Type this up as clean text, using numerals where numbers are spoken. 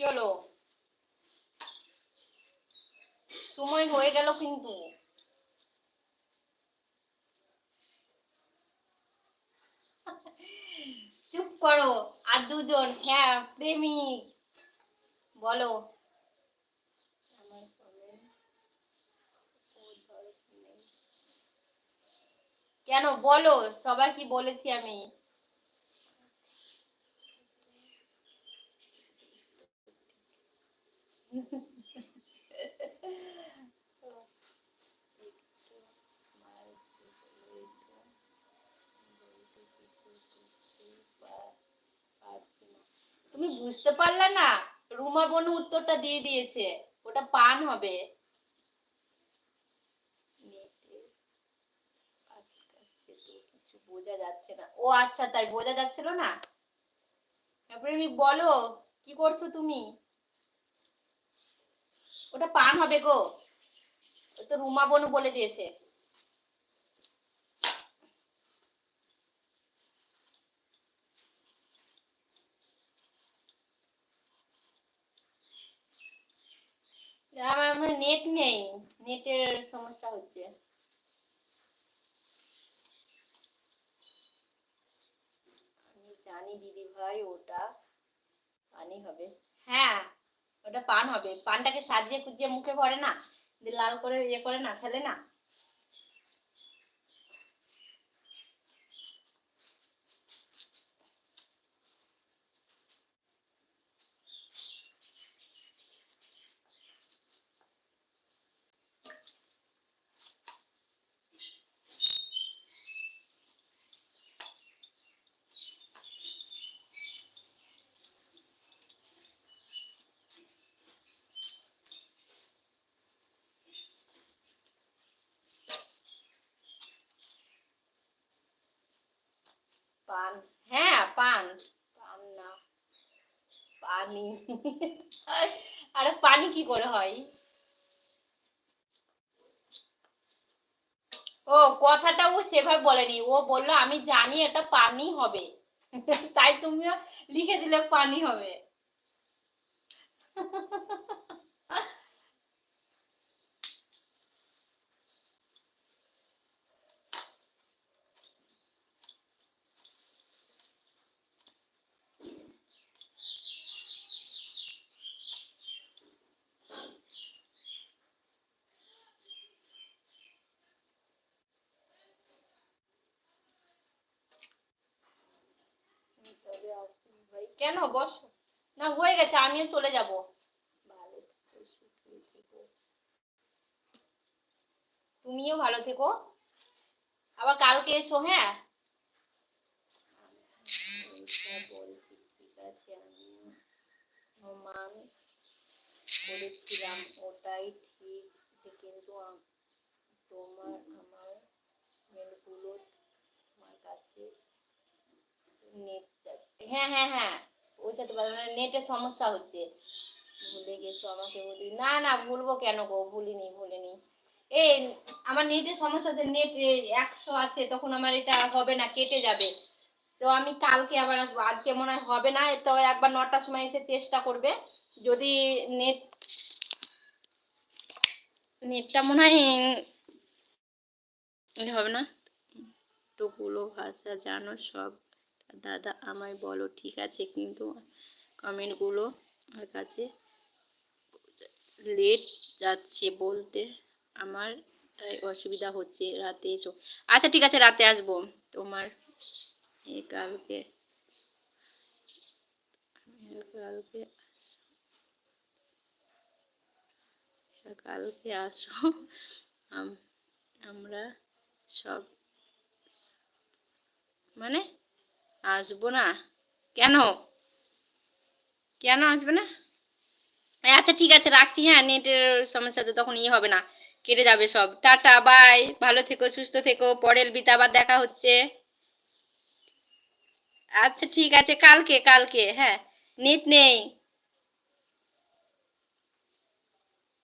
গেল, সময় হয়ে গেল কিন্তু। চুপ করো। আর দুজন, হ্যাঁ প্রেমিক, বলো। কেন বলো, সবাই কি বলেছি আমি? তুমি বুঝতে পারলে না? রুমা বনু উত্তরটা দিয়ে দিয়েছে, ওটা পান হবে। কিছু বোঝা যাচ্ছে না। ও আচ্ছা, তাই বোঝা যাচ্ছিল না। তারপরে আমি বলো, কি করছো তুমি? ওটা পান হবে গো, ও তো রুমা বনু বলে দিয়েছে। আমার নেট নেই, নেটের সমস্যা হচ্ছে। আমি জানি দিদি ভাই, ওটা পানি হবে। হ্যাঁ, ওটা পান হবে। পানটাকে সাজিয়ে কুজিয়ে মুখে ভরে না, দিয়ে লাল করে ইয়ে করে না, ফেলে না। পান, হ্যাঁ পান। পান না, পানি। আরে পানি কি করে হয়? ও, কথাটা ও সেভাবে বলেনি, ও বললো আমি জানি এটা পানি হবে। তাই তুমিও লিখে দিলে পানি হবে। কেন, বসো না, হয়ে গেছে, আমিও চলে যাব। তুমিও ভালো থেকো, আবার কালকে এসো, হ্যাঁ। বলছি ঠিক আছে, আমি অনুমান করেছিলাম ওটাই ঠিক, কিন্তু তোমার আমার মেলগুলো তোমার কাছে নেট, হ্যাঁ হ্যাঁ হ্যাঁ, ওইটা তো নেটের সমস্যা হচ্ছে। ভুলে গেছো আমাকে বলি না, না ভুলবো কেন গো, ভুলিনি। এই আমার নেটের সমস্যা আছে, নেট 100 আছে, তখন আমার এটা হবে না, কেটে যাবে। তো আমি কালকে আবার আসবো, আজকে মনে হয় হবে না, তো একবার 9টার সময় এসে চেষ্টা করবে। যদি নেট, নেটটা মনে হয় হবে না। তোগুলো ভাষা জানো সব দাদা, আমায় বলো ঠিক আছে, কিন্তু কমেন্টগুলো আমার কাছে লেট যাচ্ছে বলতে, আমার তাই অসুবিধা হচ্ছে, রাতে এসো। আচ্ছা ঠিক আছে, রাতে আসবো। তোমার কালকে কালকে কালকে আসো, আমরা সব, মানে আসবো না কেন? কেন আসবে না? আচ্ছা ঠিক আছে, রাখছি, হ্যাঁ নেটের সমস্যা আছে, তখন ইয়ে হবে না, কেটে যাবে সব। টাটা, বাই, ভালো থেকো, সুস্থ থেকো, পরের বিতে আবার দেখা হচ্ছে। আচ্ছা ঠিক আছে, কালকে, হ্যাঁ। নেট নেই।